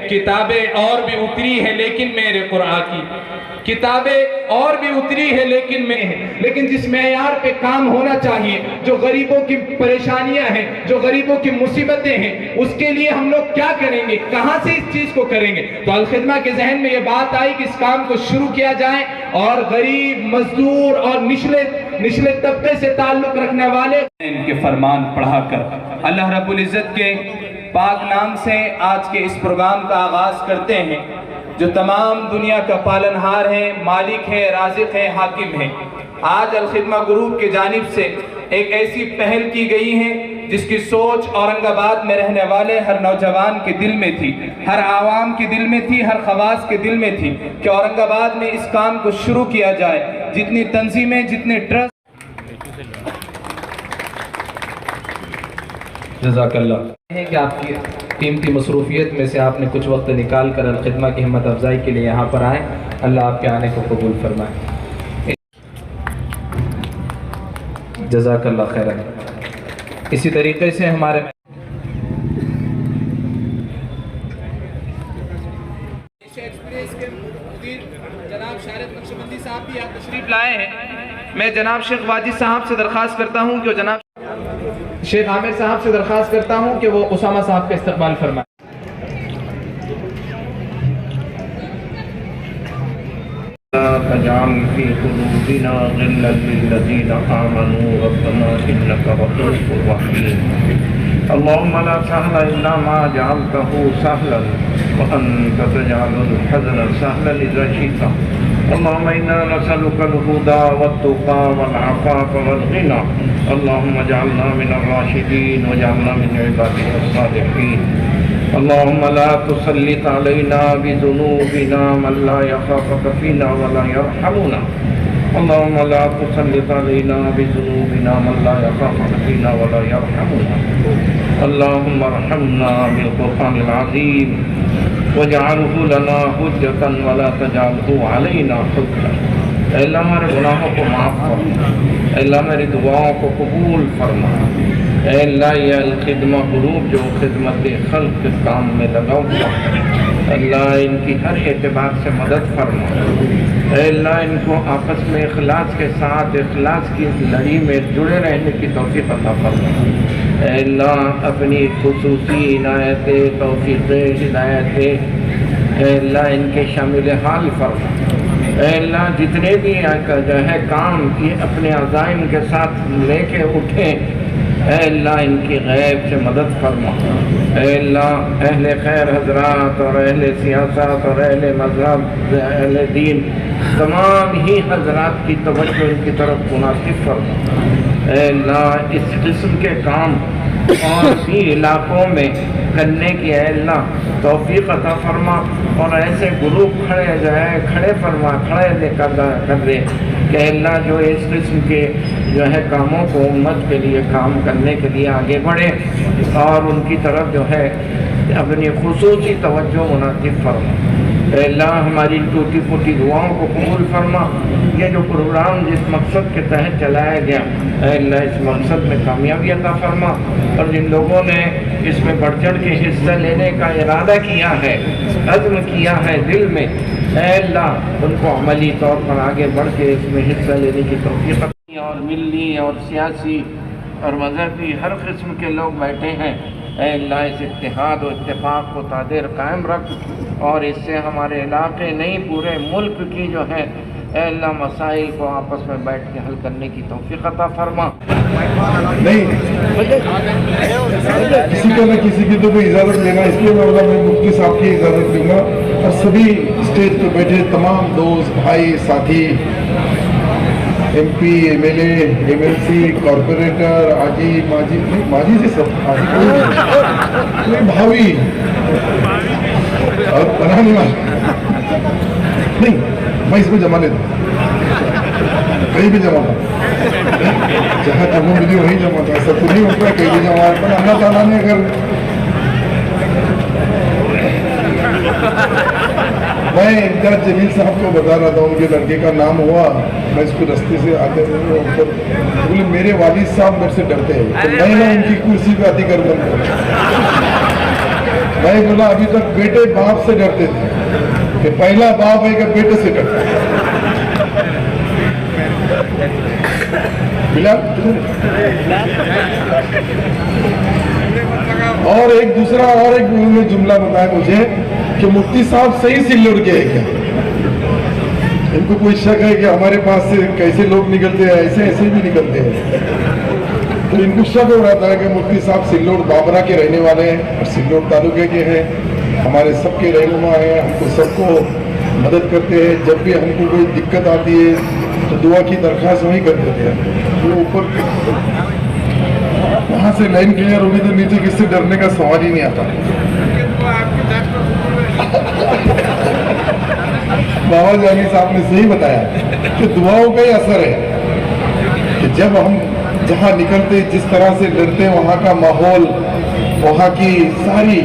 किताबें और भी उतरी है लेकिन मेरे कुरान की किताबें और भी उतरी है लेकिन जिस मेयार पे काम होना चाहिए, जो गरीबों की परेशानियां हैं, जो गरीबों की मुसीबतें हैं, उसके लिए हम लोग क्या करेंगे, कहां से इस चीज को करेंगे। तो अल-खिदमा के जहन में ये बात आई कि इस काम को शुरू किया जाए और गरीब, मजदूर और निचले तबके से ताल्लुक रखने वाले इनके फरमान पढ़ाकर अल्लाह रब्बुल इज्जत के पाक नाम से आज के इस प्रोग्राम का आगाज करते हैं। जो तमाम दुनिया का पालनहार है, मालिक है, राज़िक है, हाकिम है। आज अल-खिदमा ग्रुप के जानिब से एक ऐसी पहल की गई है जिसकी सोच औरंगाबाद में रहने वाले हर नौजवान के दिल में थी, हर आवाम के दिल में थी, हर खवास के दिल में थी कि औरंगाबाद में इस काम को शुरू किया जाए। जितनी तंजीमें, जितने ट्रस्ट, जज़ाकल्लाह है कि आपकी कीमती मसरूफियत में से आपने कुछ वक्त निकाल कर अल-खिदमा की हिम्मत अफजाई के लिए यहाँ पर आए। अल्लाह आपके आने को कबूल फरमाए। जज़ाकल्लाह खैरन। इसी तरीके से हमारे एक्सप्रेस के मुदीर जनाब शारिद नक्शबंदी साहब भी यहाँ तशरीफ लाए हैं। मैं जनाब शेख वाजिद साहब से दरख्वास्त करता हूँ कि जनाब शेख आमिर साहब से दरख्वास्त करता हूँ कि वो उसामा साहब का इस्तकबाल फरमाए। अल्लाहुम्मा ला सहला इल्ला मा जअलतहु सहलन व अंत तजअलुल हज़न सहलन इज़ा शि'ता। अल्लाहुम्मा इन्ना नसअलुकल हुदा वत्तुक़ा वल अफ़ाफ़ वल ग़िना। अल्लाहुम्मा जअलना मिनर राशिदीन वजअलना मिन इबादिकस सालिहीन। अल्लाहुम्मा ला तुसल्लित अलैना बिज़ुनूबिना मन ला यख़ाफ़ुका फ़ीना व ला यरहमुना। अल्लाहुम्मा ला तुसल्लित अलैना बिज़ुनूबिना मन ला यख़ाफ़ुका फ़ीना व ला यरहमुना। अल्लाहुम्मा अर्हमना बिल क़ुरआनिल अज़ीम वजअलहु लना हुज्जतन व ला तजअलहु अलैना हुज्जतन। ऐ अल्लाह हमारे गुनाहों को माफ़ फरमा, ऐ अल्लाह मेरी दुआओं को कबूल फरमा। ऐ अल्लाह ये अल-खिदमा ग्रुप जो खिदमत खल्क़ के काम में लगा हुआ, अल्लाह इनकी हर एतबार से मदद फरमा। ऐ अल्लाह इनको आपस में इखलास के साथ इखलास की लड़ी में जुड़े रहने की तौफ़ीक़ अता फरमा। ऐ अल्लाह अपनी खुसूसी इनायतें, तौफ़ीक़ें, हिदायतें ऐ अल्लाह इनके शामिल हाल फरमा। ऐ अल्लाह जितने भी जो है काम ये अपने अज़ाइम के साथ लेके उठे, ऐ अल्लाह इनकी गैब से मदद फरमा। ऐ अल्लाह अहले खैर हजरात और अहले सियासत और अहले मज़हब, अहले दीन, तमाम ही हजरात की तवज्जो इनकी तरफ मुनासिब फरमा। ऐ अल्लाह इस किस्म के काम और भी इलाकों में करने की ऐ अल्लाह तौफ़ीक़ अता फरमा और ऐसे ग्रुप खड़े फरमा, खड़े कर दे कि अल्लाह जो इस किस्म के जो है कामों को उम्मत के लिए काम करने के लिए आगे बढ़े और उनकी तरफ जो है अपनी खुसूसी तवज्जो मुनासिब फरमा। अल्लाह हमारी टूटी फूटी दुआओं को कबूल फरमा। ये जो प्रोग्राम जिस मकसद के तहत चलाया गया, अल्लाह इस मकसद में कामयाबी अता फरमा और जिन लोगों ने इसमें बढ़ चढ़ के हिस्सा लेने का इरादा किया है, अज़्म किया है दिल में, अल्लाह उनको अमली तौर पर आगे बढ़ के इसमें हिस्सा लेने की तौफ़ीक़ और मिली और सियासी और मजहबी हर किस्म के लोग बैठे हैं। अल्लाह इस इत्तेहाद और इत्तेफाक को तादेर कायम रख और इससे हमारे इलाके नहीं पूरे मुल्क की जो है अल्लाह मसाइल को आपस में बैठ के हल करने की तौफ़ीक़ अता फरमा। नहीं किसी को न किसी की तो कोई इजाज़त लेना, इसलिए मैं मुफ्ती साहब की इजाज़त लूँगा और सभी स्टेज पर बैठे तमाम दोस्त, भाई, साथी, MP, MLA, MLC, कॉरपोरेटर, आजी माजी से सब आजी भावी और बनाने वाले नहीं, मैं इसमें जमा लेता कहीं भी जमा था, जहाँ जमा मिली वहीं जमा था, ऐसा तो नहीं होता कहीं भी जमा। पर अल्लाह ताला ने अगर मैं इम्तियाज जमील साहब को बता रहा था, उनके लड़के का नाम हुआ, मैं इसको रास्ते से आते ऊपर बोले मेरे वालिद साहब मेरे से डरते हैं, तो मैं ना उनकी कुर्सी पे अधिकार बंद मैं बोला अभी तक बेटे बाप से डरते थे कि पहला बाप है कि बेटे से डरता है। बिलाल और एक दूसरा और एक उन्होंने जुमला बताया मुझे कि मुफ्ती साहब सही सिल्लोड के है क्या। इनको कोई शक है कि हमारे पास से कैसे लोग निकलते हैं, ऐसे ऐसे भी निकलते हैं। तो इनको शक हो रहा था कि मुफ्ती साहब सिल्लोड बाबरा के रहने वाले हैं और सिल्लोड तालुके के हैं, हमारे सबके रहनुमा हैं, हमको सबको मदद करते हैं। जब भी हमको कोई दिक्कत आती है तो दुआ की दरख्वास्त वही कर देते हैं। तो ऊपर वहाँ से लाइन क्लियर होगी तो नीचे किससे डरने का सवाल ही नहीं आता। बाबा जानी साहब ने सही बताया कि दुआओं का ही असर है कि जब हम जहाँ निकलते जिस तरह से लड़ते वहाँ का माहौल, वहाँ की सारी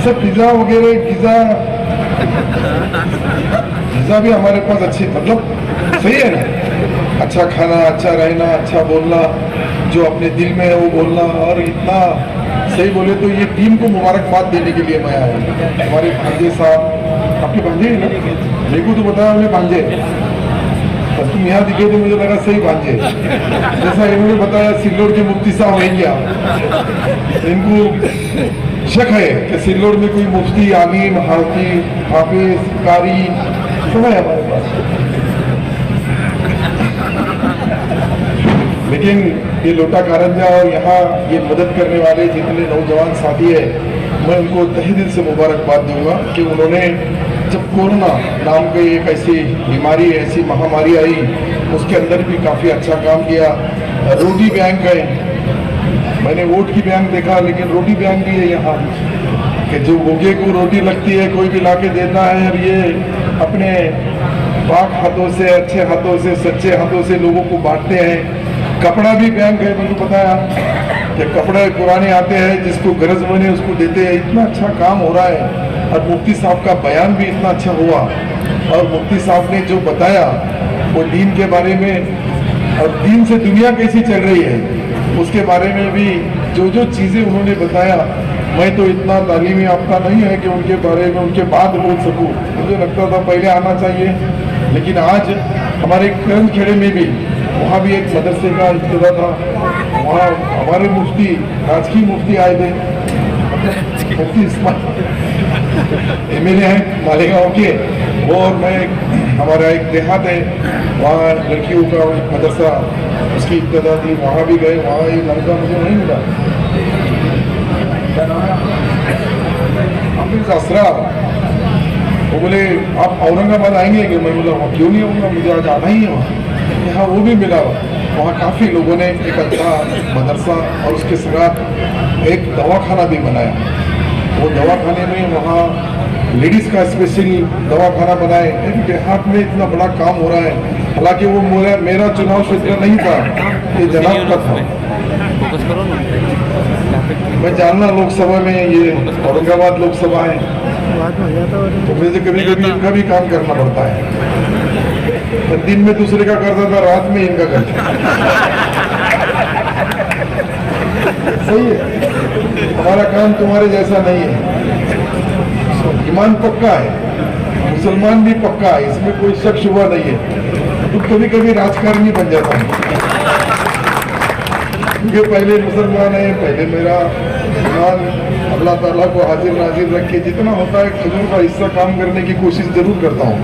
सब पिज्जा वगैरह पिज्जा भी हमारे पास अच्छी मतलब सही है ना, अच्छा खाना, अच्छा रहना, अच्छा बोलना, जो अपने दिल में है वो बोलना। और इतना सही बोले तो ये टीम को मुबारकबाद देने के लिए मैं आया। हमारे भांजे साहब, आपके भांजे हैं ना, मेरे को तो बताया उन्हें भांजे, बस तुम यहाँ दिखे तो मुझे लगा सही भांजे। जैसा इन्होंने बताया सिल्लोड के मुफ्ती साहब हैं क्या, इनको शक है कि सिल्लोड में कोई मुफ्ती, आलिम, हाफिज, कारी सब है हमारे पास। लेकिन ये लोटा कारंजा और यहाँ ये मदद करने वाले जितने नौजवान साथी है, मैं उनको तहे दिल से मुबारकबाद दूंगा कि उन्होंने जब कोरोना नाम की एक ऐसी बीमारी, ऐसी महामारी आई, उसके अंदर भी काफ़ी अच्छा काम किया। रोटी बैंक है, मैंने वोट की बैंक देखा लेकिन रोटी बैंक भी है यहाँ कि जो भूखे को रोटी लगती है कोई भी ला के देता है और ये अपने पाक हाथों से, अच्छे हाथों से, सच्चे हाथों से लोगों को बांटते हैं। कपड़ा भी बैंक है, मुझे बताया कि कपड़े पुराने आते हैं, जिसको गरज बने उसको देते हैं। इतना अच्छा काम हो रहा है और मुफ्ती साहब का बयान भी इतना अच्छा हुआ और मुफ्ती साहब ने जो बताया वो दीन के बारे में और दीन से दुनिया कैसी चल रही है उसके बारे में भी जो जो चीज़ें उन्होंने बताया। मैं तो इतना तालीमी याफ्ता नहीं है कि उनके बारे में उनके बाद बोल सकूं, मुझे लगता था पहले आना चाहिए। लेकिन आज हमारे करंज खेड़े में भी वहाँ भी एक मदरसे का इब्तिदा था, वहाँ हमारे मुफ्ती, राजकीय मुफ्ती आए थे, मुफ्ती MLA हैं मालेगांव के, वो और मैं, हमारा एक देहात है वहाँ लड़कियों का मदरसा, उसकी इब्तिदा थी, वहाँ भी गए। वहाँ ये लड़का मुझे नहीं मिला, क्या नाम है, हाफिज असरार। वो बोले आप औरंगाबाद आएंगे कि? मैं बोला क्यों नहीं आऊँगा, मुझे आज आना ही है वहाँ। यहाँ वो भी मिला। वहाँ काफ़ी लोगों ने एक अच्छा मदरसा और उसके साथ एक दवाखाना भी बनाया। वो दवाखाने में वहाँ लेडीज़ का स्पेशल दवाखाना बनाए। देहात में इतना बड़ा काम हो रहा है, हालांकि वो मेरा चुनाव क्षेत्र नहीं था, ये जनाब का था। मैं जानना लोकसभा में ये औरंगाबाद लोकसभा है, तो मुझे कभी कभी इनका भी काम करना पड़ता है। तो दिन में दूसरे का करता था, रात में इनका करता। सही है, हमारा काम तुम्हारे जैसा नहीं है। ईमान पक्का है, मुसलमान भी पक्का है, इसमें कोई शक शुबा नहीं है। तो कभी कभी राजकारणी बन जाता है क्योंकि पहले मुसलमान है, पहले मेरा ईमान अल्लाह ताला को हाजिर नाजिर रख के जितना होता है खजूर का हिस्सा काम करने की कोशिश जरूर करता हूँ,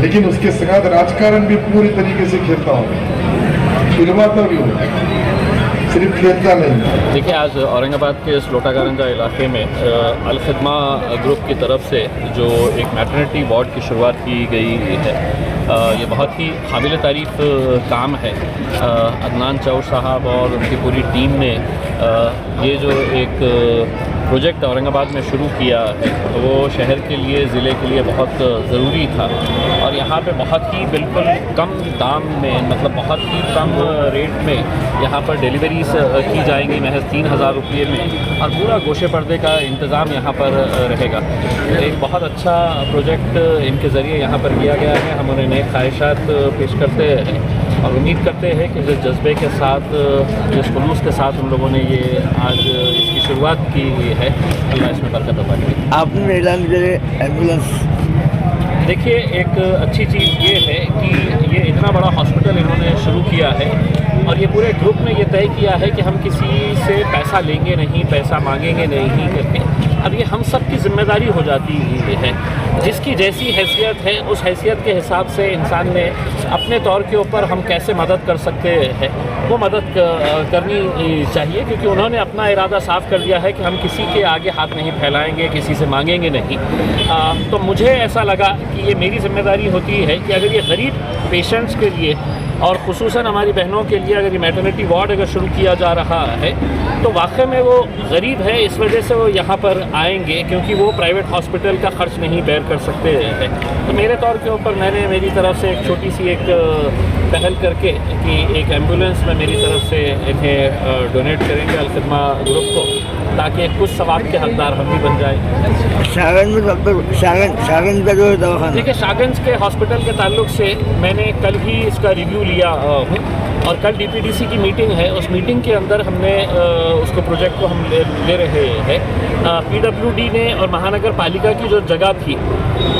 लेकिन उसके साथ राजकारण भी पूरी तरीके से खेलता हूँ, खिलवाता भी हूँ, सिर्फ खेलता नहीं। देखिए, आज औरंगाबाद के इस लोटा कारंजा इलाके में अल खिदमा ग्रुप की तरफ से जो एक मैटरनिटी वार्ड की शुरुआत की गई है, ये बहुत ही काबिल तारीफ़ काम है। अदनान चौर साहब और उनकी पूरी टीम ने ये जो एक प्रोजेक्ट औरंगाबाद में शुरू किया है वो शहर के लिए, ज़िले के लिए बहुत ज़रूरी था। और यहाँ पे बहुत ही बिल्कुल कम दाम में, मतलब बहुत ही कम रेट में यहाँ पर डिलीवरीज की जाएंगी, महज 3000 रुपये में, और पूरा गोशे पर्दे का इंतज़ाम यहाँ पर रहेगा। एक बहुत अच्छा प्रोजेक्ट इनके ज़रिए यहाँ पर किया गया है। हम उन्हें नेक ख्वाहिशात पेश करते हैं और उम्मीद करते हैं कि जिस जज्बे के साथ, जिस खुलूस के साथ हम लोगों ने ये आज इसकी शुरुआत की है, अल्लाह इसमें बरकत अता करे। आपने ऐलान करे एम्बुलेंस, देखिए एक अच्छी चीज़ ये है कि ये इतना बड़ा हॉस्पिटल इन्होंने शुरू किया है और ये पूरे ग्रुप ने ये तय किया है कि हम किसी से पैसा लेंगे नहीं, पैसा मांगेंगे नहीं करके। अब ये हम सब की जिम्मेदारी हो जाती है, जिसकी जैसी हैसियत है उस हैसियत के हिसाब से इंसान ने अपने तौर के ऊपर हम कैसे मदद कर सकते हैं वो मदद करनी चाहिए, क्योंकि उन्होंने अपना इरादा साफ़ कर दिया है कि हम किसी के आगे हाथ नहीं फैलाएंगे, किसी से मांगेंगे नहीं। तो मुझे ऐसा लगा कि ये मेरी जिम्मेदारी होती है कि अगर ये गरीब पेशेंट्स के लिए और ख़ुसूसन हमारी बहनों के लिए अगर ये मैटरनिटी वार्ड अगर शुरू किया जा रहा है तो वाकई में वो गरीब है, इस वजह से वो यहाँ पर आएंगे क्योंकि वो प्राइवेट हॉस्पिटल का ख़र्च नहीं बेयर कर सकते हैं। तो मेरे तौर के ऊपर मैंने मेरी तरफ से एक छोटी सी एक पहल करके कि एक एम्बुलेंस में मेरी तरफ से इन्हें डोनेट करेंगे अल-खिदमा ग्रुप को, ताकि कुछ सवाब के हकदार हम भी बन जाएँ। शागंज में कब तक शागंज का जो दवाखाना, देखिए शागंज के हॉस्पिटल के ताल्लुक से मैंने कल ही इसका रिव्यू लिया हूँ और कल डीपीडीसी की मीटिंग है, उस मीटिंग के अंदर हमने उसको प्रोजेक्ट को हम ले रहे हैं। पीडब्ल्यूडी ने और महानगर पालिका की जो जगह थी,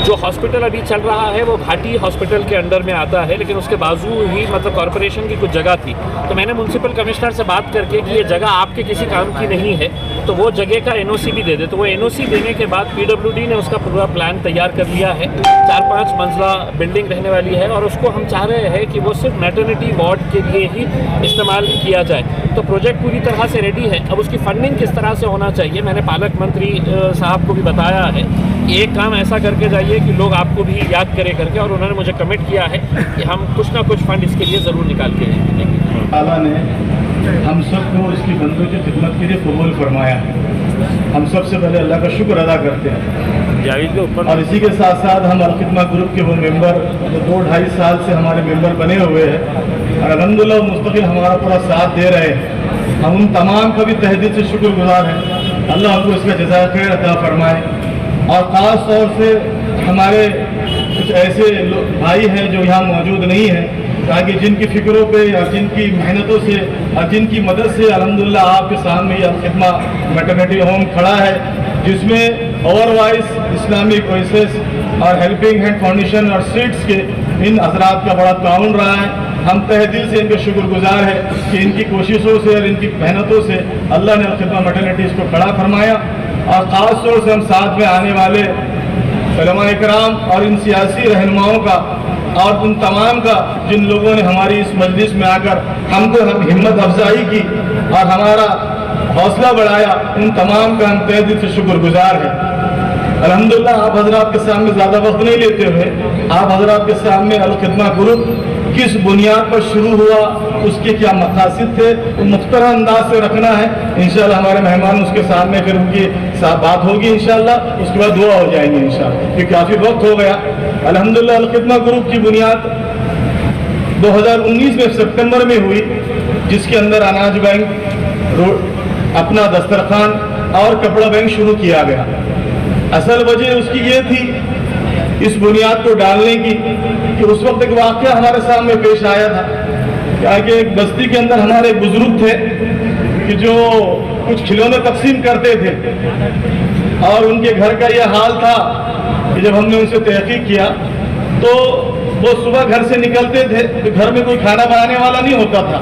जो हॉस्पिटल अभी चल रहा है वो घाटी हॉस्पिटल के अंडर में आता है, लेकिन उसके बाजू ही मतलब कॉरपोरेशन की कुछ जगह थी। तो मैंने म्यूनसिपल कमिश्नर से बात करके कि ये जगह आपके किसी काम की नहीं है तो वो जगह का एनओसी भी दे दे। तो वो एनओसी देने के बाद पीडब्ल्यूडी ने उसका पूरा प्लान तैयार कर लिया है। 4-5 मंजिला बिल्डिंग रहने वाली है और उसको हम चाह रहे हैं कि वो सिर्फ मैटरनिटी वार्ड के लिए ही इस्तेमाल किया जाए। तो प्रोजेक्ट पूरी तरह से रेडी है। अब उसकी फंडिंग किस तरह से होना चाहिए, मैंने पालक मंत्री साहब को भी बताया है कि एक काम ऐसा करके जाइए कि लोग आपको भी याद करें करके, और उन्होंने मुझे कमिट किया है कि हम कुछ ना कुछ फंड इसके लिए ज़रूर निकाल के देंगे। ताला ने हम सबको इसकी बंदों की खिदमत के लिए कबूल फरमाया है। हम सबसे पहले अल्लाह का शुक्र अदा करते हैं जावेद के ऊपर। और इसी के साथ साथ हम अल-खिदमा ग्रुप के वो मेंबर जो 2-2.5 साल से हमारे मेंबर बने हुए हैं और अल्हम्दुलिल्लाह मुस्तकिल हमारा पूरा साथ दे रहे हैं, हम उन तमाम का भी तहे दिल से शुक्रगुजार हैं। अल्लाह हमको इसका जज़ा खैर अता फरमाए। और ख़ास तौर से हमारे कुछ ऐसे भाई हैं जो यहाँ मौजूद नहीं हैं, ताकि जिनकी फ़िक्रों पे और जिनकी मेहनतों से और जिनकी मदद से अल्हम्दुलिल्लाह आपके सामने ये अल-खिदमा मैटरनिटी होम खड़ा है, जिसमें ओवरवाइज इस्लामिक वॉइसेस और हेल्पिंग हैंड फाउंडेशन और सीड्स के इन हजरात का बड़ा ताउन रहा है। हम तहे दिल से इनके शुक्रगुजार है कि इनकी कोशिशों से और इनकी मेहनतों से अल्लाह ने अल-खिदमा मैटरनिटीज़ को खड़ा फरमाया। और ख़ास तौर से हम साथ में आने वाले उलमा इकराम और इन सियासी रहनुमाओं का और उन तमाम का जिन लोगों ने हमारी इस मजलिस में आकर हमको हिम्मत अफजाई की और हमारा हौसला बढ़ाया, उन तमाम का हम तहे दिल से शुक्रगुजार हैं। अल्हम्दुलिल्लाह आप हजरात के सामने ज़्यादा वक्त नहीं लेते हुए आप हजरात के सामने अल-खिदमा ग्रुप किस बुनियाद पर शुरू हुआ, उसके क्या मकासद थे, वो मुख्तरा अंदाज से रखना है। इंशाअल्लाह हमारे मेहमान उसके सामने फिर उनकी बात होगी इंशाअल्लाह, उसके बाद दुआ हो जाएंगे इंशाअल्लाह, क्योंकि काफ़ी वक्त हो गया। अल्हम्दुलिल्लाह अल-खिदमा ग्रुप की बुनियाद 2019 में सितंबर में हुई, जिसके अंदर अनाज बैंक, अपना दस्तरखान और कपड़ा बैंक शुरू किया गया। असल वजह उसकी ये थी इस बुनियाद को डालने की कि उस वक्त एक वाक़या हमारे सामने पेश आया था कि एक बस्ती के अंदर हमारे एक बुजुर्ग थे कि जो कुछ खिलौने तकसीम करते थे और उनके घर का यह हाल था कि जब हमने उनसे तहकीक किया तो वो सुबह घर से निकलते थे तो घर में कोई खाना बनाने वाला नहीं होता था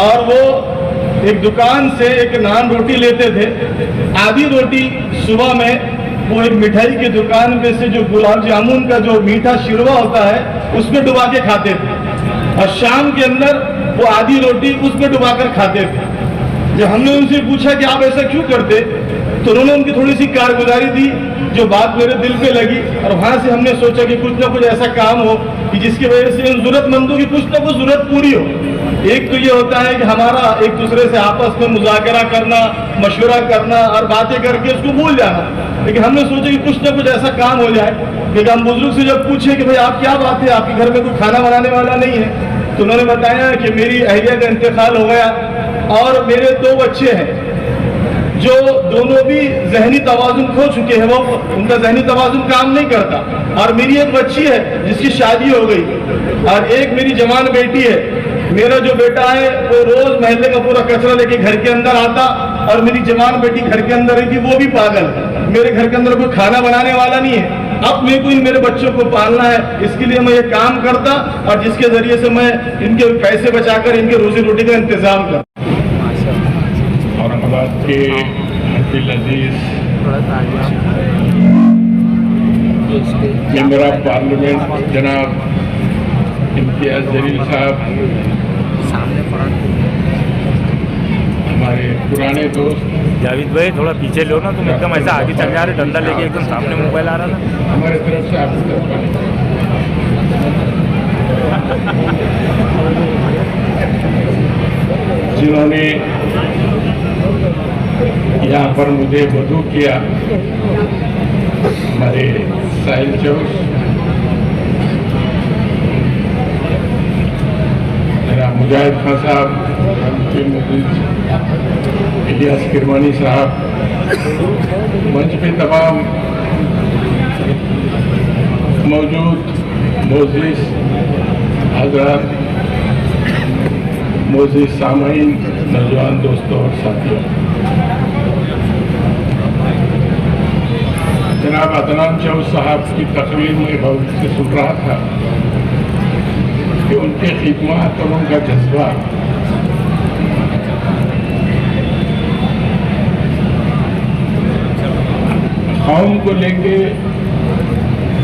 और वो एक दुकान से एक नान रोटी लेते थे। आधी रोटी सुबह में वो एक मिठाई की दुकान में से जो गुलाब जामुन का जो मीठा शिरवा होता है उसमें डुबा के खाते थे और शाम के अंदर वो आधी रोटी उसमें डुबा कर खाते थे। जब हमने उनसे पूछा कि आप ऐसा क्यों करते तो उन्होंने उनकी थोड़ी सी कारगुजारी दी जो बात मेरे दिल पे लगी और वहाँ से हमने सोचा कि कुछ ना कुछ ऐसा काम हो कि जिसकी वजह से इन ज़रूरतमंदों की कुछ ना कुछ ज़रूरत पूरी हो। एक तो ये होता है कि हमारा एक दूसरे से आपस में मुज़ाकरा करना, मशवरा करना और बातें करके उसको भूल जाना, लेकिन हमने सोचा कि कुछ ना कुछ ऐसा काम हो जाए। लेकिन हम बुजुर्ग से जब पूछे कि भाई आप क्या बात है, आपके घर में कोई खाना बनाने वाला नहीं है, तो उन्होंने बताया कि मेरी अहलिया का इंतकाल हो गया और मेरे 2 बच्चे हैं जो दोनों भी जहनी तवाजुन खो चुके हैं, वो उनका जहनी तवाजुन काम नहीं करता। और मेरी एक बच्ची है जिसकी शादी हो गई, और एक मेरी जवान बेटी है। मेरा जो बेटा है वो रोज महल्ले का पूरा कचरा लेके घर के अंदर आता, और मेरी जवान बेटी घर के अंदर रहती, वो भी पागल। मेरे घर के अंदर कोई खाना बनाने वाला नहीं है। अब मेरे को इन मेरे बच्चों को पालना है, इसके लिए मैं ये काम करता, और जिसके जरिए से मैं इनके पैसे बचाकर इनके रोजी रोटी का इंतजाम करता। औरंगाबाद के अब्दुल अजीज मेंबर ऑफ पार्लियामेंट जनाब इम्तियाज जलील साहब, हमारे पुराने दोस्त जावेद भाई थोड़ा पीछे लो ना, तुम एकदम ऐसा आगे चल जा रहे, डंडा लेके एकदम सामने मोबाइल आ रहा था। हमारे तरफ से आपकी जिन्होंने यहाँ पर मुझे मदऊ किया, हमारे साहिल चौस, मेरा मुजाहिद खान साहब, इलियास किरमानी साहब, मंच पे तमाम मौजूद मोअज़्ज़िज़ हज़रात, मोअज़्ज़िज़ सामईन, नौजवान दोस्तों और साथियों, जनाब अदनान चौस साहब की तकरीर में बहुत से सुन रहा था कि उनके खिदमत और उनका जज्बा कौम को लेके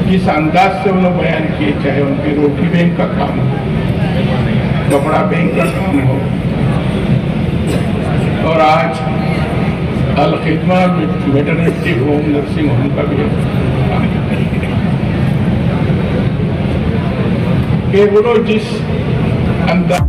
किस अंदाज से उन्होंने बयान किए, चाहे उनके रोटी बैंक का काम हो, कपड़ा बैंक का काम हो, और आज अल खिदमा मेटरनिटी होम नर्सिंग होम का भी कि वो लोग जिस अंदाज